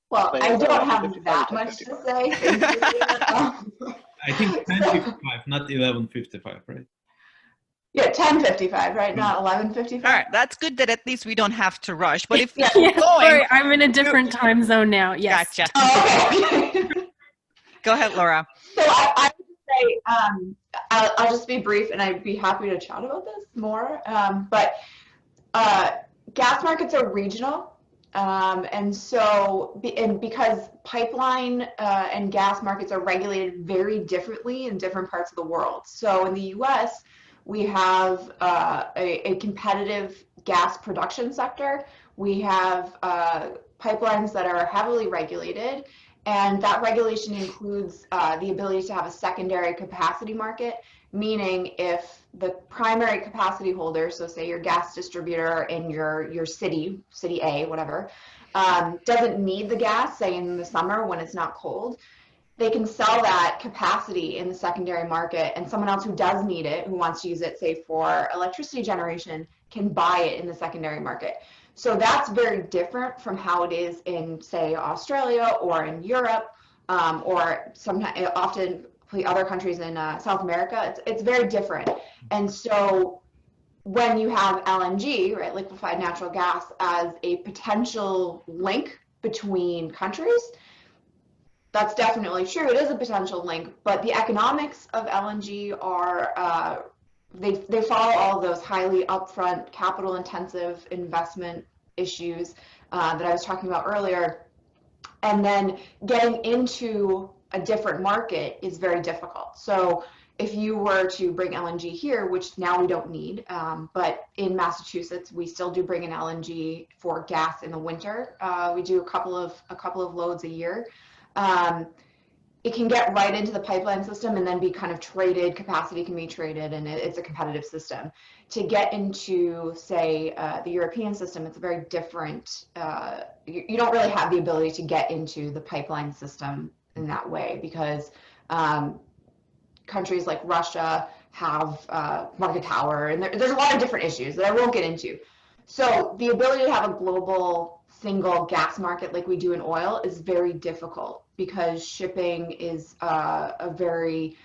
Well, I don't have that much to say. I think 10:55, not 11:55, right? Yeah, 10:55, right? Not 11:55. All right, that's good that at least we don't have to rush. But if yeah, you're going, sorry, I'm in a different time zone now. Yes. Gotcha. Oh, okay. Go ahead, Laura. So I would say I'll just be brief, and I'd be happy to chat about this more. But gas markets are regional. And because pipeline and gas markets are regulated very differently in different parts of the world. So in the US, we have a competitive gas production sector. We have pipelines that are heavily regulated, and that regulation includes the ability to have a secondary capacity market, meaning if the primary capacity holder, so say your gas distributor in your city A, whatever, doesn't need the gas, say in the summer when it's not cold, they can sell that capacity in the secondary market, and someone else who does need it, who wants to use it, say for electricity generation, can buy it in the secondary market. So that's very different from how it is in, say, Australia or in Europe, or sometimes often other countries in South America. It's very different. And so when you have LNG, right, liquefied natural gas, as a potential link between countries, that's definitely true. It is a potential link, but the economics of LNG are, they follow all of those highly upfront, capital intensive investment issues that I was talking about earlier. And then getting into a different market is very difficult. So if you were to bring LNG here, which now we don't need, but in Massachusetts we still do bring in LNG for gas in the winter. We do a couple of loads a year. It can get right into the pipeline system and then be kind of traded. Capacity can be traded, and it's a competitive system. To get into, say, the European system, it's a very different. You don't really have the ability to get into the pipeline system in that way, because countries like Russia have market power, and there's a lot of different issues that I won't get into. So the ability to have a global single gas market like we do in oil is very difficult, because shipping is a very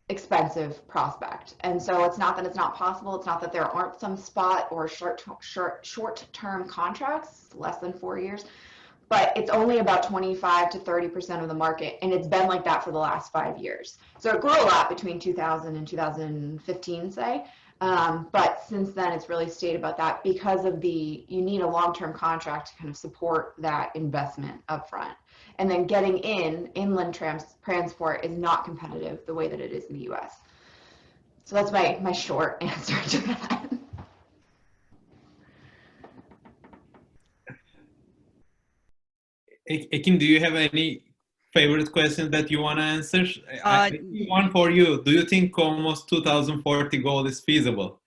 expensive prospect. And so it's not that it's not possible, it's not that there aren't some spot or short-term contracts, less than 4 years, but it's only about 25 to 30% of the market, and it's been like that for the last 5 years. So it grew a lot between 2000 and 2015, say, but since then it's really stayed about that, because of you need a long-term contract to kind of support that investment up front. And then getting inland transport is not competitive the way that it is in the US. So that's my short answer to that. Ekin, do you have any favorite questions that you want to answer? One for you. Do you think almost 2040 goal is feasible?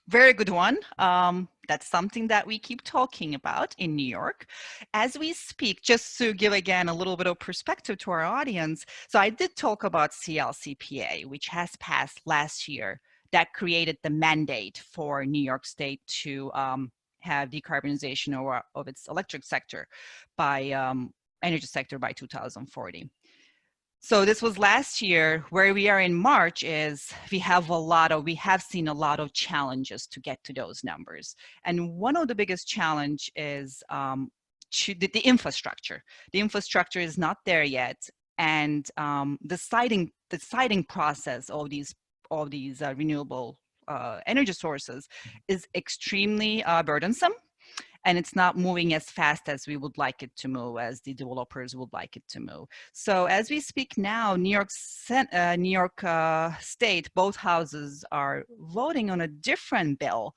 Very good one. That's something that we keep talking about in New York as we speak. Just to give again a little bit of perspective to our audience. So I did talk about CLCPA, which has passed last year, that created the mandate for New York State to have decarbonization of its electric sector by energy sector by 2040. So this was last year. Where we are in March is we have seen a lot of challenges to get to those numbers. And one of the biggest challenge is the infrastructure. The infrastructure is not there yet. And the siting deciding process of these renewable energy sources is extremely burdensome, and it's not moving as fast as we would like it to move, as the developers would like it to move. So as we speak now, New York State, both houses are voting on a different bill.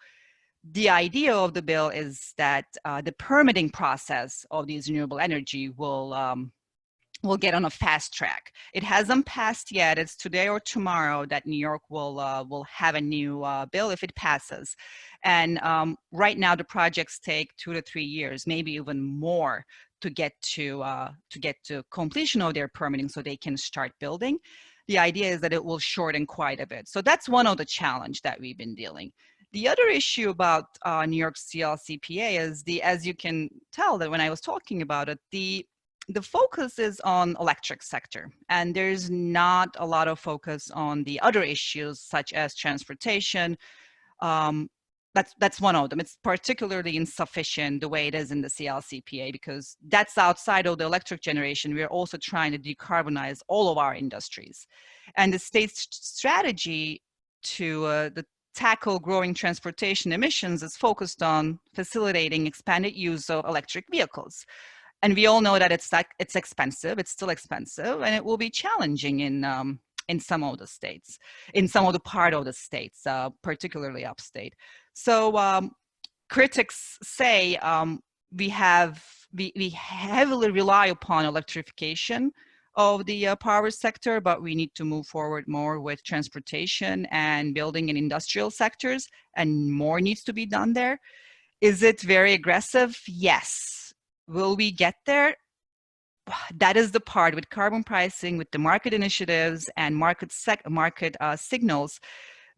The idea of the bill is that the permitting process of these renewable energy will get on a fast track. It hasn't passed yet. It's today or tomorrow that New York will have a new bill if it passes. And right now the projects take 2 to 3 years, maybe even more, to get to completion of their permitting so they can start building. The idea is that it will shorten quite a bit. So that's one of the challenge that we've been dealing. The other issue about New York CLCPA is as you can tell that when I was talking about it, the focus is on electric sector, and there's not a lot of focus on the other issues such as transportation. That's one of them. It's particularly insufficient the way it is in the CLCPA, because that's outside of the electric generation. We're also trying to decarbonize all of our industries. And the state's strategy to tackle growing transportation emissions is focused on facilitating expanded use of electric vehicles. And we all know that it's expensive. It's still expensive, and it will be challenging in some of the states, in some of the part of the states, particularly upstate. So critics say we heavily rely upon electrification of the power sector, but we need to move forward more with transportation and building in industrial sectors, and more needs to be done there. Is it very aggressive? Yes. Will we get there? That is the part with carbon pricing, with the market initiatives and market signals.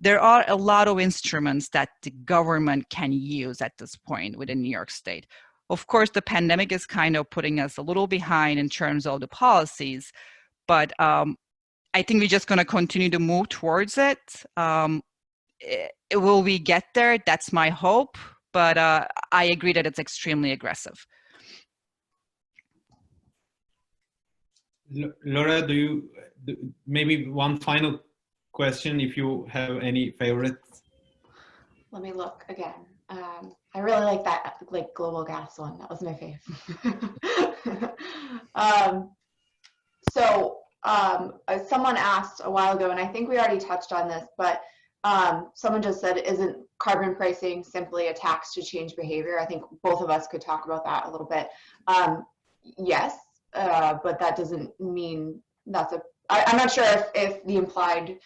There are a lot of instruments that the government can use at this point within New York State. Of course, the pandemic is kind of putting us a little behind in terms of the policies, but I think we're just going to continue to move towards it. Will we get there? That's my hope, but I agree that it's extremely aggressive. Laura, maybe one final question, if you have any favorites? Let me look again. I really like that global gas one. That was my fave. Someone asked a while ago, and I think we already touched on this, but someone just said, isn't carbon pricing simply a tax to change behavior? I think both of us could talk about that a little bit. Yes. But that doesn't mean I'm not sure if the implied,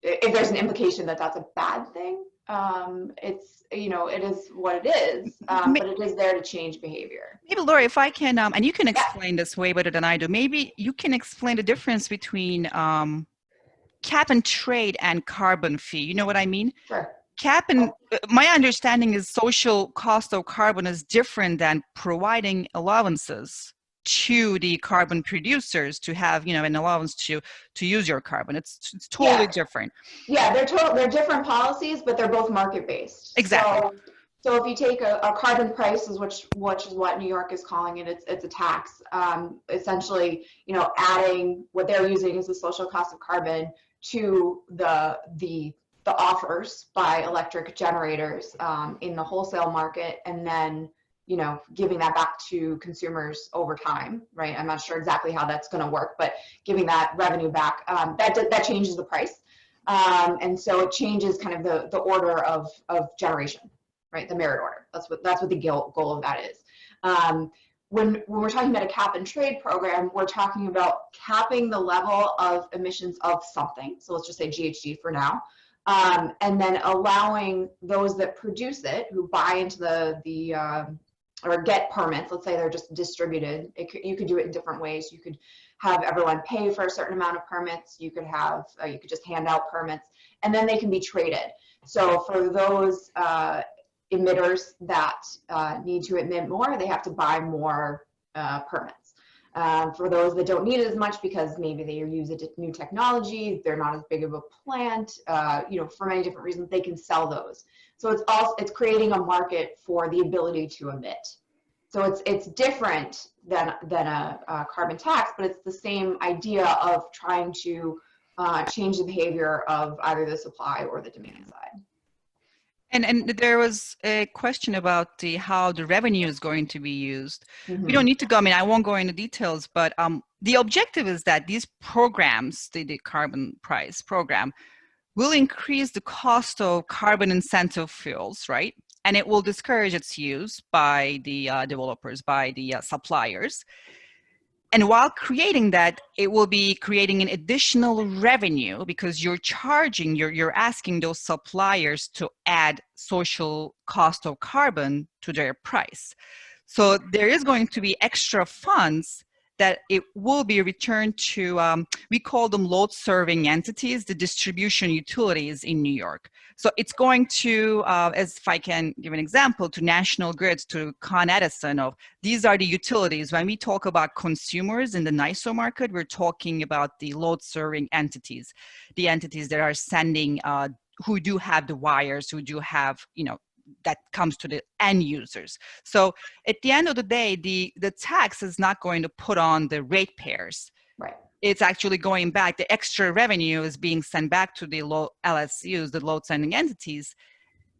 if there's an implication that that's a bad thing. It's, it is what it is, but it is there to change behavior. Maybe Laura, if I can, and you can explain this way better than I do, maybe you can explain the difference between cap and trade and carbon fee. You know what I mean? Sure. Cap and my understanding is social cost of carbon is different than providing allowances to the carbon producers to have, an allowance to use your carbon. It's totally different. Yeah, they're different policies, but they're both market based. Exactly. So if you take a carbon price, which is what New York is calling it, it's a tax. Essentially, adding what they're using as the social cost of carbon to the offers by electric generators in the wholesale market, and then giving that back to consumers over time, right? I'm not sure exactly how that's going to work, but giving that revenue back, that changes the price. And so it changes kind of the order of generation, right? The merit order. That's what the goal of that is. When we're talking about a cap and trade program, we're talking about capping the level of emissions of something. So let's just say GHG for now. And then allowing those that produce it, who buy into or get permits, let's say they're just distributed. You could do it in different ways. You could have everyone pay for a certain amount of permits. You could just hand out permits, and then they can be traded. So for those emitters that need to emit more, they have to buy more permits. For those that don't need it as much because maybe they use a new technology, they're not as big of a plant, for many different reasons, they can sell those. So it's creating a market for the ability to emit. So it's different than a carbon tax, but it's the same idea of trying to change the behavior of either the supply or the demand side. And there was a question about how the revenue is going to be used. Mm-hmm. We don't need to go, I mean, I won't go into details, but the objective is that these programs, the carbon price program, will increase the cost of carbon incentive fuels, right? And it will discourage its use by the developers, by the suppliers. And while creating that, it will be creating an additional revenue because you're charging, you're asking those suppliers to add social cost of carbon to their price. So there is going to be extra funds that it will be returned to, we call them load serving entities, the distribution utilities in New York. So it's going to, as if I can give an example, to National Grids, to Con Edison, of these are the utilities. When we talk about consumers in the NISO market, we're talking about the load serving entities, the entities that are sending, who do have the wires, who do have, you know, that comes to the end users. So at the end of the day, the tax is not going to put on the ratepayers. Right. It's actually going back. The extra revenue is being sent back to the LSUs, the load sending entities,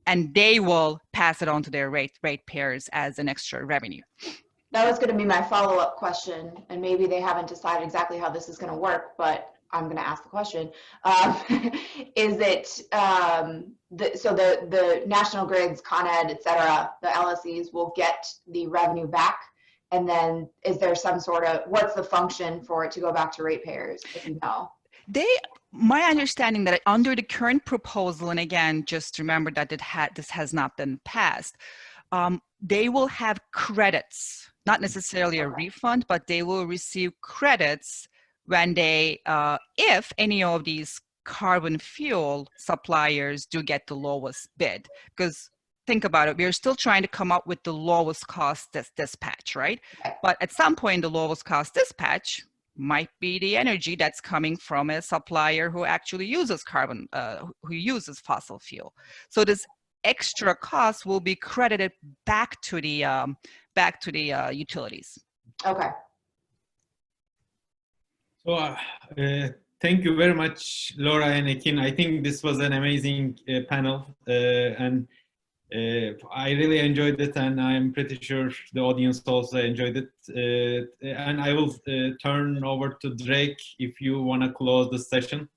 and they will pass it on to their ratepayers as an extra revenue. That was going to be my follow-up question, and maybe they haven't decided exactly how this is going to work, but I'm going to ask the question. Is it, so the National Grids, Con Ed, et cetera, the LSEs will get the revenue back, and then is there some sort of, what's the function for it to go back to ratepayers, if you know? My understanding that under the current proposal, and again, just remember that this has not been passed, they will have credits, not necessarily a refund, but they will receive credits when they, if any of these carbon fuel suppliers do get the lowest bid. Because think about it, we're still trying to come up with the lowest cost dispatch, right? But at some point, the lowest cost dispatch might be the energy that's coming from a supplier who actually uses carbon, who uses fossil fuel. So this extra cost will be credited back to the utilities. Okay. So thank you very much, Laura and Ekin. I think this was an amazing panel, and I really enjoyed it, and I'm pretty sure the audience also enjoyed it. And I will turn over to Drake if you want to close the session.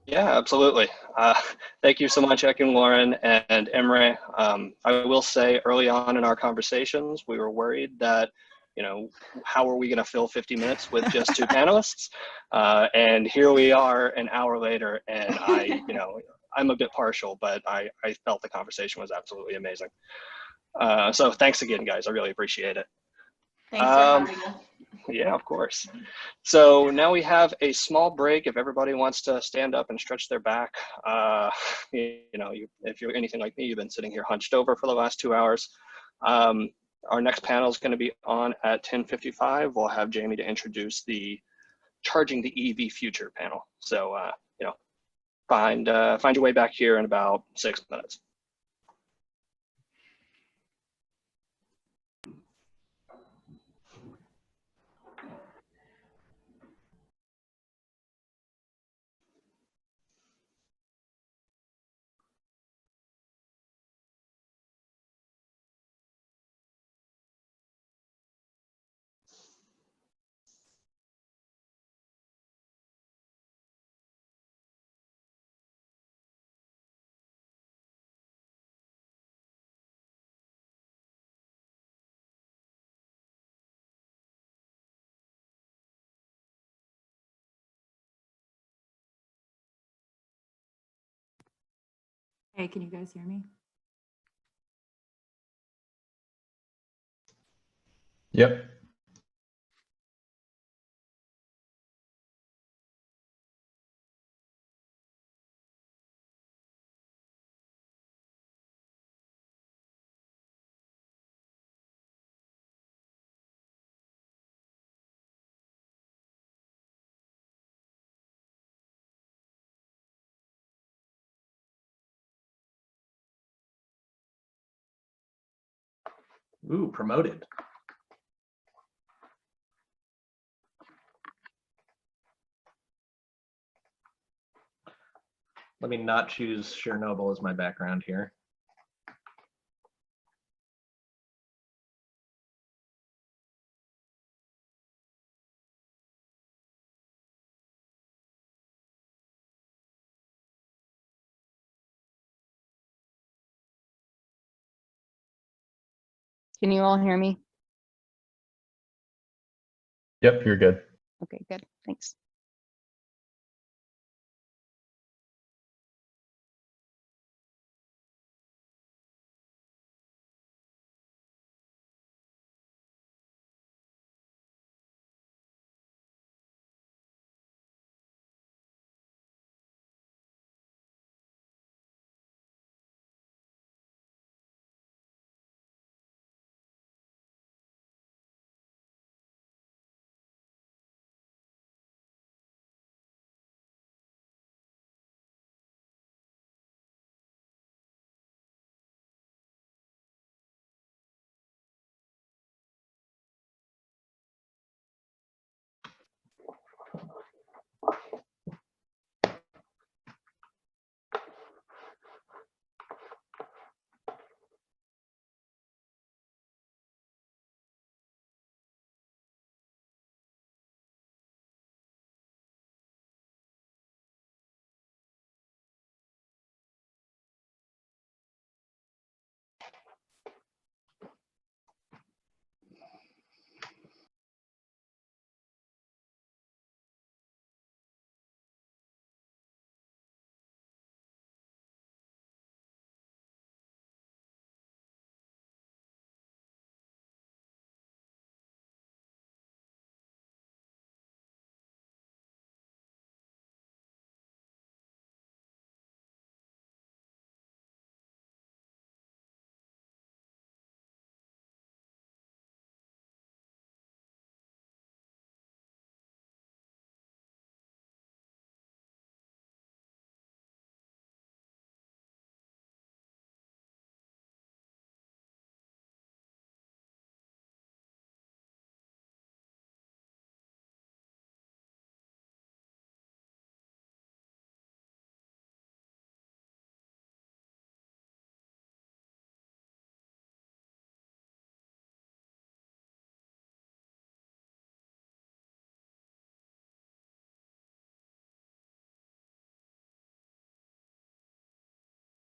Yeah, absolutely. Thank you so much, Ekin, Lauren, and Emre. I will say early on in our conversations, we were worried that, you know, how are we going to fill 50 minutes with just two panelists? And here we are an hour later, and I'm a bit partial, but I felt the conversation was absolutely amazing. So thanks again, guys. I really appreciate it. Thanks for having us. Yeah, of course. So now we have a small break. If everybody wants to stand up and stretch their back, if you're anything like me, you've been sitting here hunched over for the last 2 hours. Our next panel is going to be on at 10:55. We'll have Jamie to introduce the Charging the EV Future panel. So, find your way back here in about 6 minutes. Hey, can you guys hear me? Yep. Ooh, promoted. Let me not choose Chernobyl as my background here. Can you all hear me? Yep, you're good. Okay, good. Thanks.